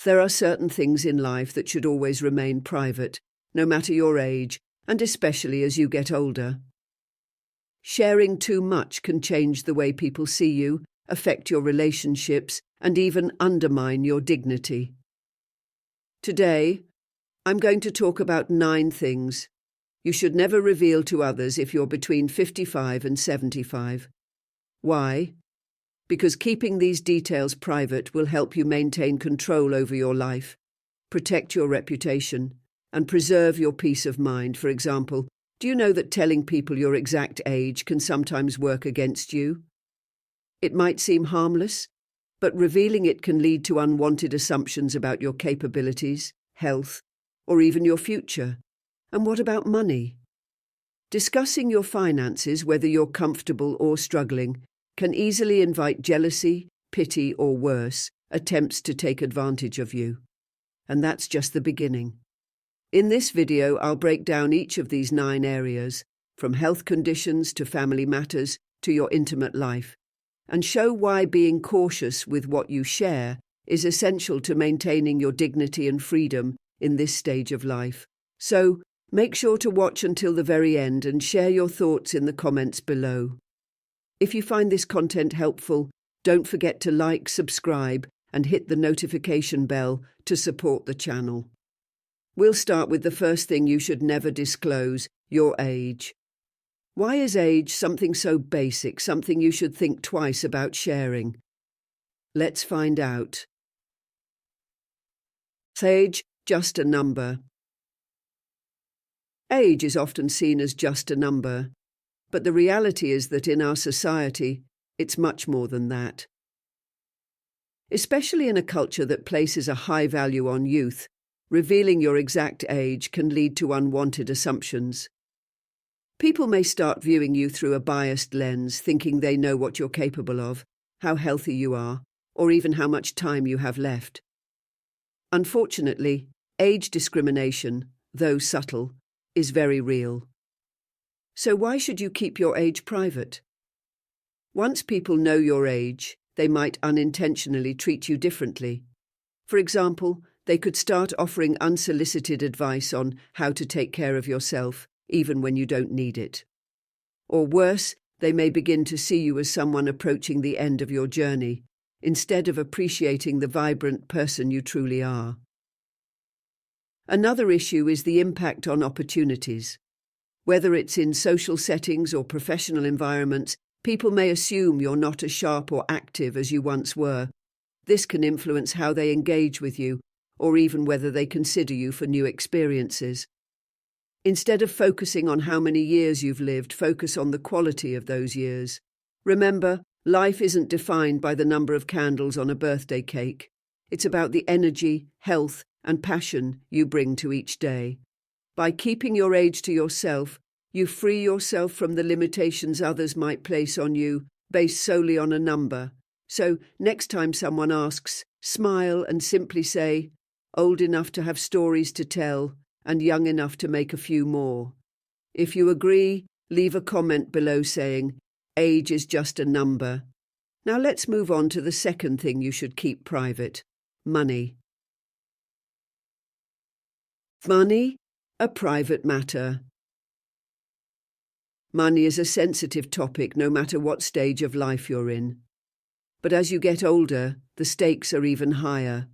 There are certain things in life that should always remain private, no matter your age, and especially as you get older. Sharing too much can change the way people see you, affect your relationships, and even undermine your dignity. Today, I'm going to talk about 9 things you should never reveal to others if you're between 55 and 75. Why? Because keeping these details private will help you maintain control over your life, protect your reputation, and preserve your peace of mind. For example, do you know that telling people your exact age can sometimes work against you? It might seem harmless, but revealing it can lead to unwanted assumptions about your capabilities, health, or even your future. And what about money? Discussing your finances, whether you're comfortable or struggling, can easily invite jealousy, pity, or worse, attempts to take advantage of you. And that's just the beginning. In this video, I'll break down each of these 9 areas, from health conditions to family matters to your intimate life, and show why being cautious with what you share is essential to maintaining your dignity and freedom in this stage of life. So, make sure to watch until the very end and share your thoughts in the comments below. If you find this content helpful, don't forget to like, subscribe, and hit the notification bell to support the channel. We'll start with the first thing you should never disclose: your age. Why is age something so basic, something you should think twice about sharing? Let's find out. Age, just a number. Age is often seen as just a number, but the reality is that in our society, it's much more than that. Especially in a culture that places a high value on youth, revealing your exact age can lead to unwanted assumptions. People may start viewing you through a biased lens, thinking they know what you're capable of, how healthy you are, or even how much time you have left. Unfortunately, age discrimination, though subtle, is very real. So why should you keep your age private? Once people know your age, they might unintentionally treat you differently. For example, they could start offering unsolicited advice on how to take care of yourself, even when you don't need it. Or worse, they may begin to see you as someone approaching the end of your journey, instead of appreciating the vibrant person you truly are. Another issue is the impact on opportunities. Whether it's in social settings or professional environments, people may assume you're not as sharp or active as you once were. This can influence how they engage with you, or even whether they consider you for new experiences. Instead of focusing on how many years you've lived, focus on the quality of those years. Remember, life isn't defined by the number of candles on a birthday cake. It's about the energy, health, and passion you bring to each day. By keeping your age to yourself, you free yourself from the limitations others might place on you, based solely on a number. So, next time someone asks, smile and simply say, old enough to have stories to tell, and young enough to make a few more. If you agree, leave a comment below saying, age is just a number. Now let's move on to the second thing you should keep private: money. Money, a private matter. Money is a sensitive topic no matter what stage of life you're in. But as you get older, the stakes are even higher.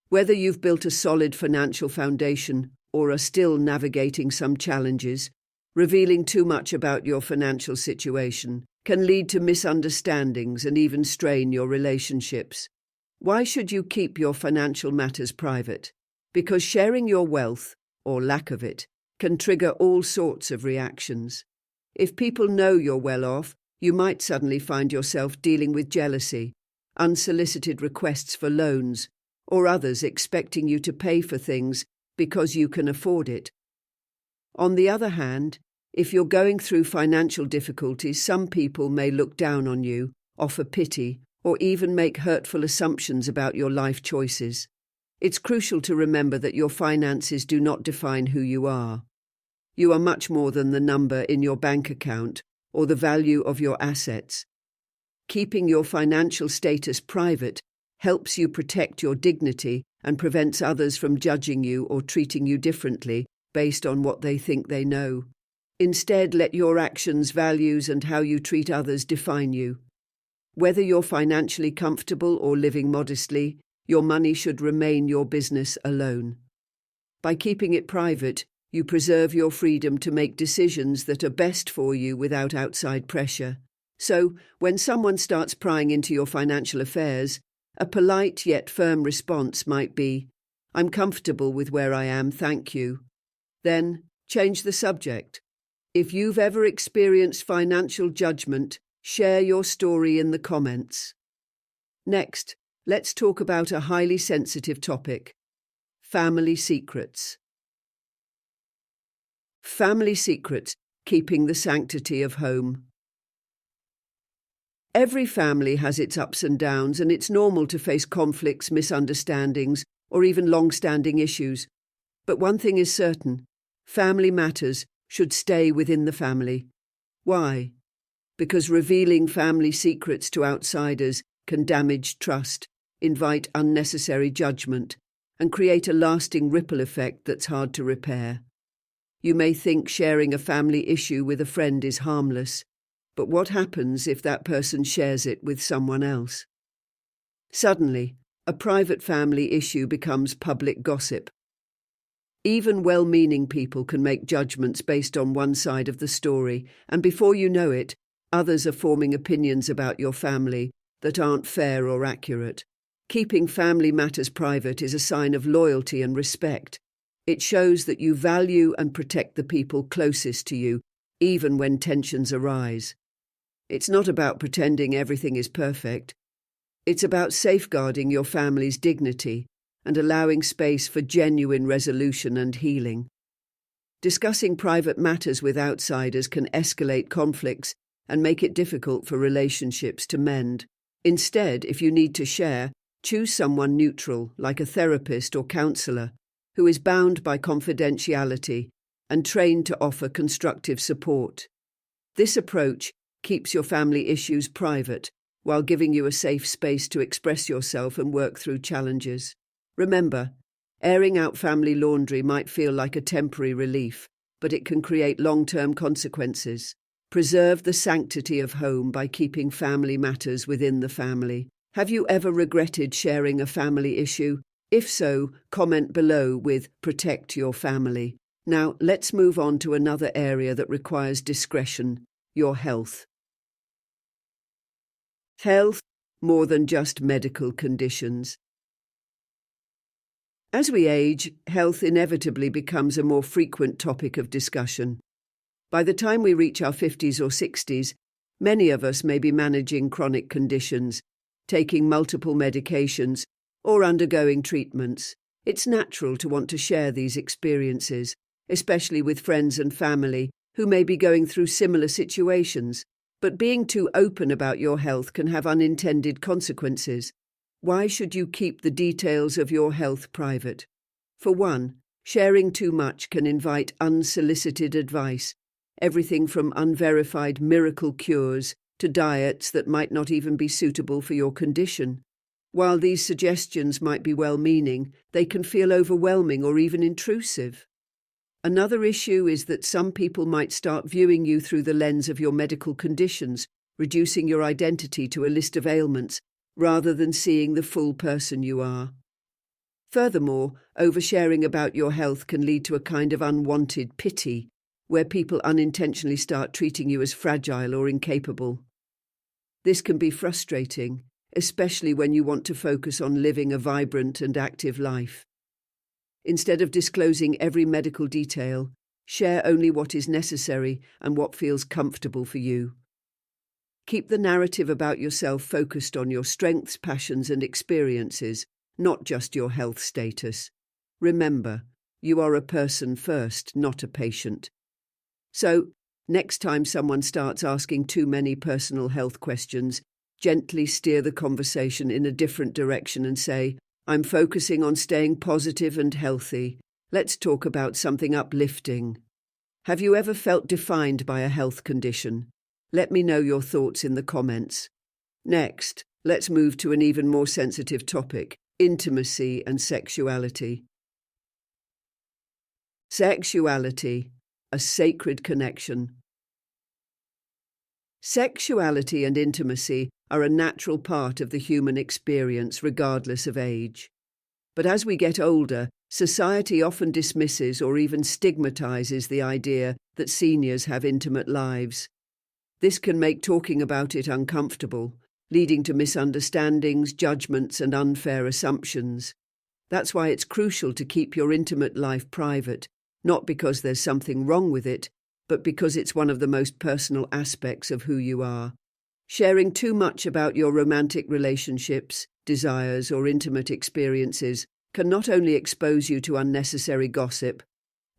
Whether you've built a solid financial foundation or are still navigating some challenges, revealing too much about your financial situation can lead to misunderstandings and even strain your relationships. Why should you keep your financial matters private? Because sharing your wealth, or lack of it, can trigger all sorts of reactions. If people know you're well off, you might suddenly find yourself dealing with jealousy, unsolicited requests for loans, or others expecting you to pay for things because you can afford it. On the other hand, if you're going through financial difficulties, some people may look down on you, offer pity, or even make hurtful assumptions about your life choices. It's crucial to remember that your finances do not define who you are. You are much more than the number in your bank account or the value of your assets. Keeping your financial status private helps you protect your dignity and prevents others from judging you or treating you differently based on what they think they know. Instead, let your actions, values, and how you treat others define you. Whether you're financially comfortable or living modestly, your money should remain your business alone. By keeping it private, you preserve your freedom to make decisions that are best for you without outside pressure. So, when someone starts prying into your financial affairs, a polite yet firm response might be, "I'm comfortable with where I am, thank you." Then, change the subject. If you've ever experienced financial judgment, share your story in the comments. Next, let's talk about a highly sensitive topic: family secrets. Family secrets, keeping the sanctity of home. Every family has its ups and downs, and it's normal to face conflicts, misunderstandings, or even long-standing issues. But one thing is certain: family matters should stay within the family. Why? Because revealing family secrets to outsiders can damage trust, invite unnecessary judgment, and create a lasting ripple effect that's hard to repair. You may think sharing a family issue with a friend is harmless, but what happens if that person shares it with someone else? Suddenly, a private family issue becomes public gossip. Even well-meaning people can make judgments based on one side of the story, and before you know it, others are forming opinions about your family that aren't fair or accurate. Keeping family matters private is a sign of loyalty and respect. It shows that you value and protect the people closest to you, even when tensions arise. It's not about pretending everything is perfect. It's about safeguarding your family's dignity and allowing space for genuine resolution and healing. Discussing private matters with outsiders can escalate conflicts and make it difficult for relationships to mend. Instead, if you need to share, choose someone neutral, like a therapist or counselor, who is bound by confidentiality and trained to offer constructive support. This approach keeps your family issues private while giving you a safe space to express yourself and work through challenges. Remember, airing out family laundry might feel like a temporary relief, but it can create long-term consequences. Preserve the sanctity of home by keeping family matters within the family. Have you ever regretted sharing a family issue? If so, comment below with "Protect your family." Now, let's move on to another area that requires discretion: your health. Health, more than just medical conditions. As we age, health inevitably becomes a more frequent topic of discussion. By the time we reach our 50s or 60s, many of us may be managing chronic conditions, taking multiple medications, or undergoing treatments. It's natural to want to share these experiences, especially with friends and family who may be going through similar situations. But being too open about your health can have unintended consequences. Why should you keep the details of your health private? For one, sharing too much can invite unsolicited advice, everything from unverified miracle cures to diets that might not even be suitable for your condition. While these suggestions might be well-meaning, they can feel overwhelming or even intrusive. Another issue is that some people might start viewing you through the lens of your medical conditions, reducing your identity to a list of ailments, rather than seeing the full person you are. Furthermore, oversharing about your health can lead to a kind of unwanted pity, where people unintentionally start treating you as fragile or incapable. This can be frustrating, especially when you want to focus on living a vibrant and active life. Instead of disclosing every medical detail, share only what is necessary and what feels comfortable for you. Keep the narrative about yourself focused on your strengths, passions, and experiences, not just your health status. Remember, you are a person first, not a patient. So, next time someone starts asking too many personal health questions, gently steer the conversation in a different direction and say, "I'm focusing on staying positive and healthy. Let's talk about something uplifting." Have you ever felt defined by a health condition? Let me know your thoughts in the comments. Next, let's move to an even more sensitive topic: Intimacy and sexuality. Sexuality, a sacred connection. Sexuality and intimacy are a natural part of the human experience regardless of age. But as we get older, society often dismisses or even stigmatizes the idea that seniors have intimate lives. This can make talking about it uncomfortable, leading to misunderstandings, judgments, and unfair assumptions. That's why it's crucial to keep your intimate life private, not because there's something wrong with it, but because it's one of the most personal aspects of who you are. Sharing too much about your romantic relationships, desires, or intimate experiences can not only expose you to unnecessary gossip,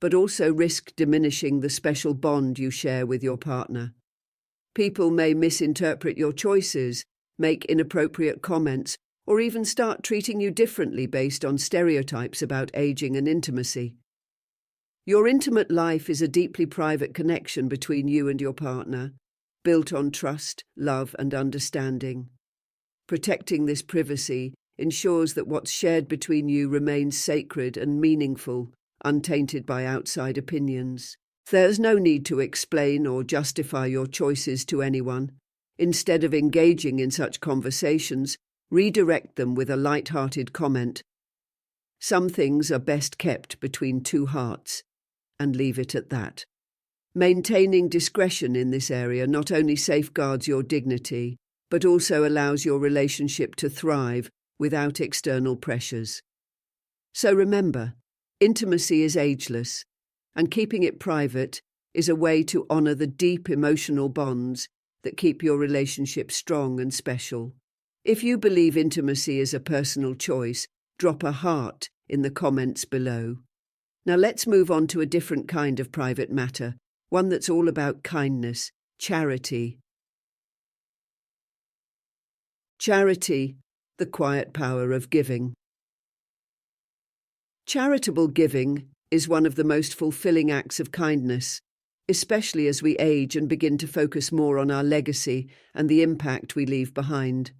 but also risk diminishing the special bond you share with your partner. People may misinterpret your choices, make inappropriate comments, or even start treating you differently based on stereotypes about aging and intimacy. Your intimate life is a deeply private connection between you and your partner, built on trust, love, and understanding. Protecting this privacy ensures that what's shared between you remains sacred and meaningful, untainted by outside opinions. There's no need to explain or justify your choices to anyone. Instead of engaging in such conversations, redirect them with a light-hearted comment. Some things are best kept between two hearts, and leave it at that. Maintaining discretion in this area not only safeguards your dignity, but also allows your relationship to thrive without external pressures. So remember, intimacy is ageless, and keeping it private is a way to honor the deep emotional bonds that keep your relationship strong and special. If you believe intimacy is a personal choice, drop a heart in the comments below. Now let's move on to a different kind of private matter, one that's all about kindness, charity. Charity, the quiet power of giving. Charitable giving is one of the most fulfilling acts of kindness, especially as we age and begin to focus more on our legacy and the impact we leave behind.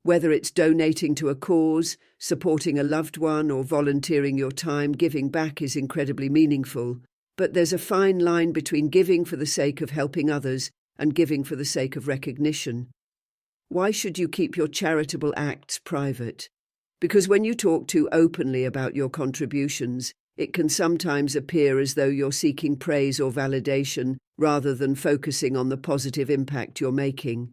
Whether it's donating to a cause, supporting a loved one, or volunteering your time, giving back is incredibly meaningful. But there's a fine line between giving for the sake of helping others and giving for the sake of recognition. Why should you keep your charitable acts private? Because when you talk too openly about your contributions, it can sometimes appear as though you're seeking praise or validation rather than focusing on the positive impact you're making.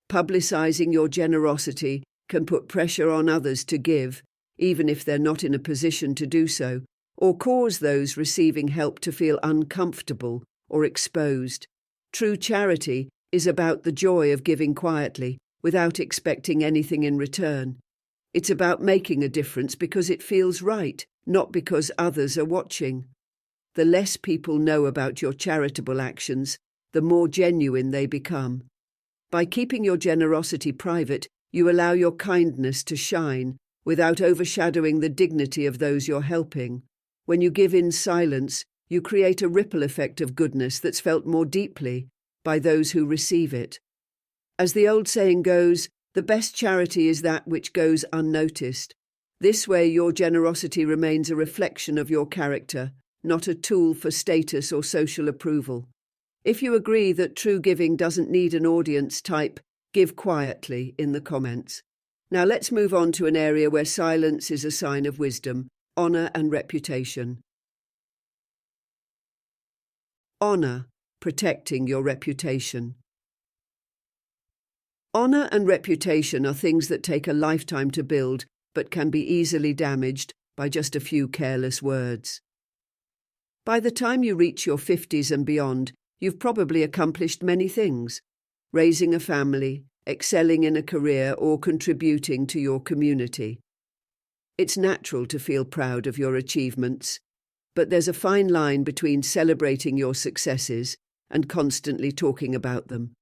Publicizing your generosity can put pressure on others to give, even if they're not in a position to do so, or cause those receiving help to feel uncomfortable or exposed. True charity is about the joy of giving quietly, without expecting anything in return. It's about making a difference because it feels right, not because others are watching. The less people know about your charitable actions, the more genuine they become. By keeping your generosity private, you allow your kindness to shine without overshadowing the dignity of those you're helping. When you give in silence, you create a ripple effect of goodness that's felt more deeply by those who receive it. As the old saying goes, the best charity is that which goes unnoticed. This way, your generosity remains a reflection of your character, not a tool for status or social approval. If you agree that true giving doesn't need an audience, type "give quietly" in the comments. Now let's move on to an area where silence is a sign of wisdom: honor and reputation. Honor, protecting your reputation. Honor and reputation are things that take a lifetime to build, but can be easily damaged by just a few careless words. By the time you reach your 50s and beyond, you've probably accomplished many things: raising a family, excelling in a career, or contributing to your community. It's natural to feel proud of your achievements, but there's a fine line between celebrating your successes and constantly talking about them.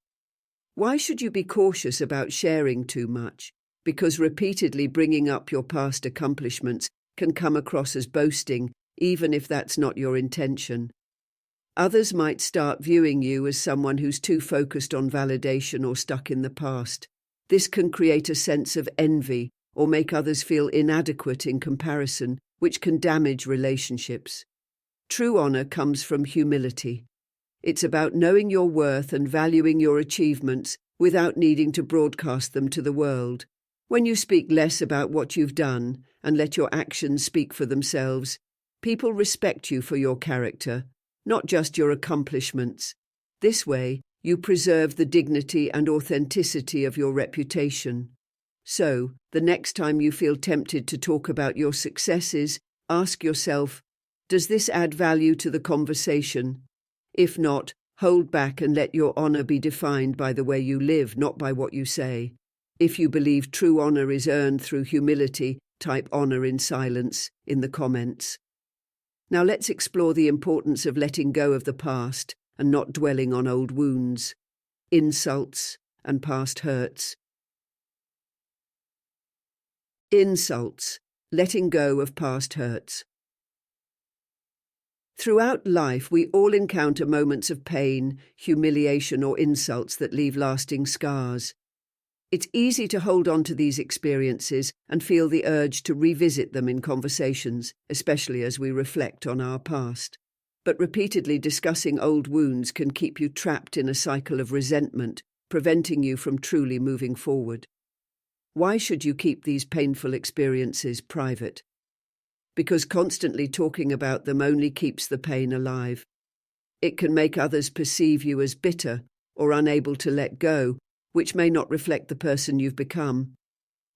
Why should you be cautious about sharing too much? Because repeatedly bringing up your past accomplishments can come across as boasting, even if that's not your intention. Others might start viewing you as someone who's too focused on validation or stuck in the past. This can create a sense of envy or make others feel inadequate in comparison, which can damage relationships. True honor comes from humility. It's about knowing your worth and valuing your achievements without needing to broadcast them to the world. When you speak less about what you've done and let your actions speak for themselves, people respect you for your character, not just your accomplishments. This way, you preserve the dignity and authenticity of your reputation. So, the next time you feel tempted to talk about your successes, ask yourself, does this add value to the conversation? If not, hold back and let your honor be defined by the way you live, not by what you say. If you believe true honor is earned through humility, type honor in silence in the comments. Now let's explore the importance of letting go of the past and not dwelling on old wounds, insults, and past hurts. Insults, letting go of past hurts. Throughout life, we all encounter moments of pain, humiliation, or insults that leave lasting scars. It's easy to hold on to these experiences and feel the urge to revisit them in conversations, especially as we reflect on our past. But repeatedly discussing old wounds can keep you trapped in a cycle of resentment, preventing you from truly moving forward. Why should you keep these painful experiences private? Because constantly talking about them only keeps the pain alive. It can make others perceive you as bitter or unable to let go, which may not reflect the person you've become.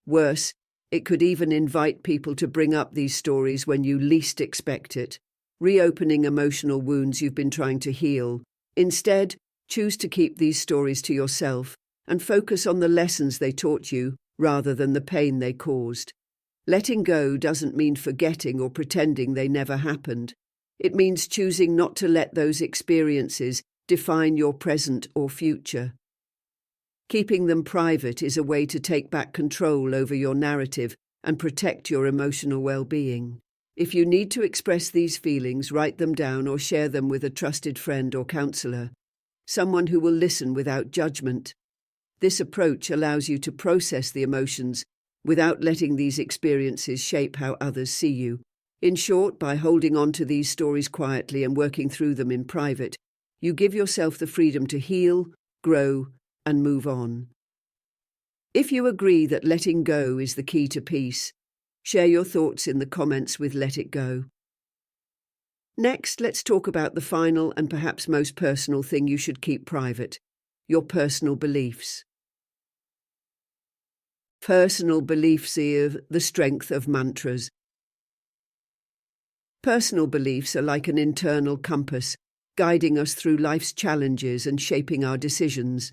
Worse, it could even invite people to bring up these stories when you least expect it, reopening emotional wounds you've been trying to heal. Instead, choose to keep these stories to yourself and focus on the lessons they taught you rather than the pain they caused. Letting go doesn't mean forgetting or pretending they never happened. It means choosing not to let those experiences define your present or future. Keeping them private is a way to take back control over your narrative and protect your emotional well-being. If you need to express these feelings, write them down or share them with a trusted friend or counselor, someone who will listen without judgment. This approach allows you to process the emotions without letting these experiences shape how others see you. In short, by holding on to these stories quietly and working through them in private, you give yourself the freedom to heal, grow, and move on. If you agree that letting go is the key to peace, share your thoughts in the comments with Let It Go. Next, let's talk about the final and perhaps most personal thing you should keep private: your personal beliefs. Personal beliefs are the strength of mantras. Personal beliefs are like an internal compass, guiding us through life's challenges and shaping our decisions.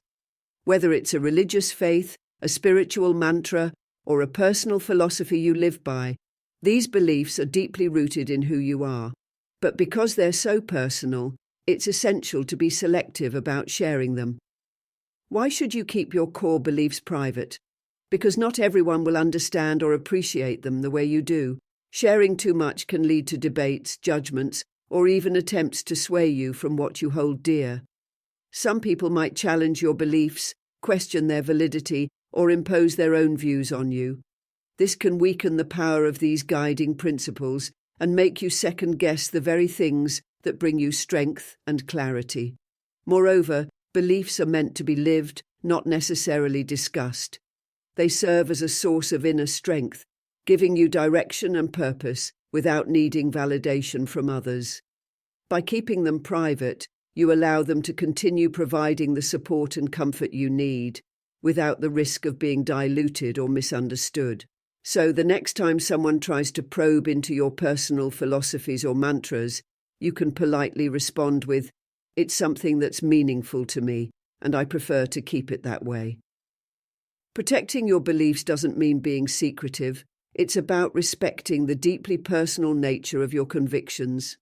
Whether it's a religious faith, a spiritual mantra, or a personal philosophy you live by, these beliefs are deeply rooted in who you are. But because they're so personal, it's essential to be selective about sharing them. Why should you keep your core beliefs private? Because not everyone will understand or appreciate them the way you do. Sharing too much can lead to debates, judgments, or even attempts to sway you from what you hold dear. Some people might challenge your beliefs, question their validity, or impose their own views on you. This can weaken the power of these guiding principles and make you second-guess the very things that bring you strength and clarity. Moreover, beliefs are meant to be lived, not necessarily discussed. They serve as a source of inner strength, giving you direction and purpose without needing validation from others. By keeping them private, you allow them to continue providing the support and comfort you need, without the risk of being diluted or misunderstood. So the next time someone tries to probe into your personal philosophies or mantras, you can politely respond with, "It's something that's meaningful to me, and I prefer to keep it that way." Protecting your beliefs doesn't mean being secretive. It's about respecting the deeply personal nature of your convictions.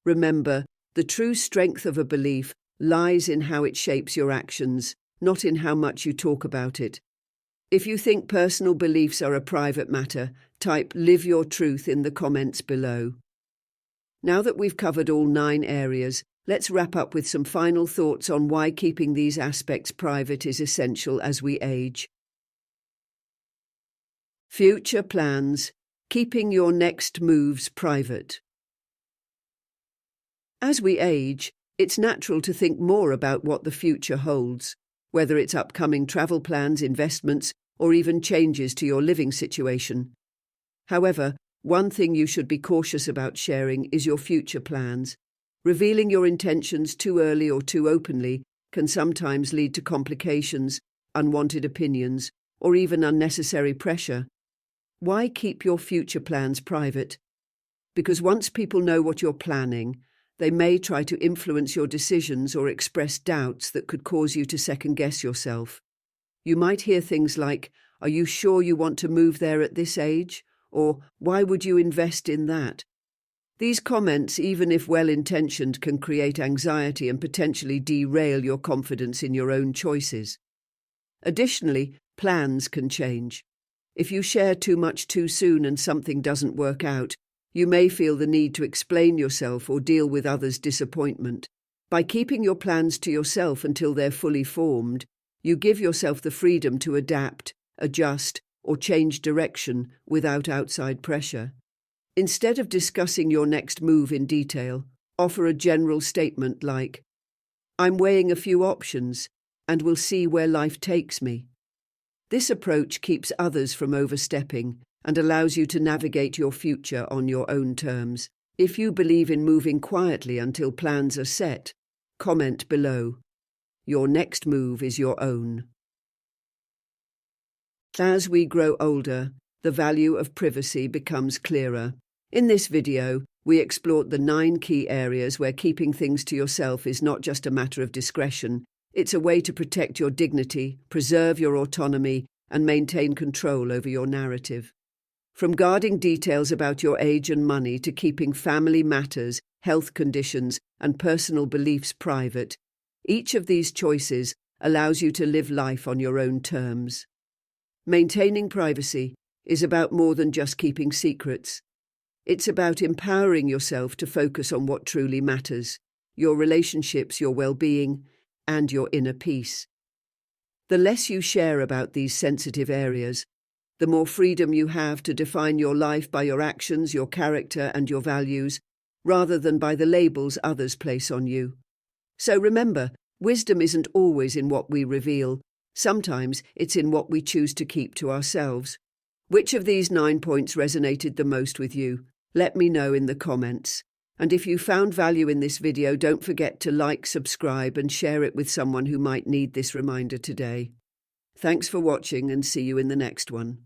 Remember, the true strength of a belief lies in how it shapes your actions, not in how much you talk about it. If you think personal beliefs are a private matter, type "Live Your Truth" in the comments below. Now that we've covered all 9 areas, let's wrap up with some final thoughts on why keeping these aspects private is essential as we age. Future plans, keeping your next moves private. As we age, it's natural to think more about what the future holds, whether it's upcoming travel plans, investments, or even changes to your living situation. However, one thing you should be cautious about sharing is your future plans. Revealing your intentions too early or too openly can sometimes lead to complications, unwanted opinions, or even unnecessary pressure. Why keep your future plans private? Because once people know what you're planning, they may try to influence your decisions or express doubts that could cause you to second-guess yourself. You might hear things like, "Are you sure you want to move there at this age?" Or, "Why would you invest in that?" These comments, even if well-intentioned, can create anxiety and potentially derail your confidence in your own choices. Additionally, plans can change. If you share too much too soon and something doesn't work out, you may feel the need to explain yourself or deal with others' disappointment. By keeping your plans to yourself until they're fully formed, you give yourself the freedom to adapt, adjust, or change direction without outside pressure. Instead of discussing your next move in detail, offer a general statement like, "I'm weighing a few options, and we'll see where life takes me." This approach keeps others from overstepping and allows you to navigate your future on your own terms. If you believe in moving quietly until plans are set, comment below. Your next move is your own. As we grow older, the value of privacy becomes clearer. In this video, we explored the 9 key areas where keeping things to yourself is not just a matter of discretion, it's a way to protect your dignity, preserve your autonomy, and maintain control over your narrative. From guarding details about your age and money to keeping family matters, health conditions, and personal beliefs private, each of these choices allows you to live life on your own terms. Maintaining privacy is about more than just keeping secrets. It's about empowering yourself to focus on what truly matters: your relationships, your well-being, and your inner peace. The less you share about these sensitive areas, the more freedom you have to define your life by your actions, your character, and your values, rather than by the labels others place on you. So remember, wisdom isn't always in what we reveal. Sometimes it's in what we choose to keep to ourselves. Which of these 9 points resonated the most with you? Let me know in the comments. And if you found value in this video, don't forget to like, subscribe, and share it with someone who might need this reminder today. Thanks for watching, and see you in the next one.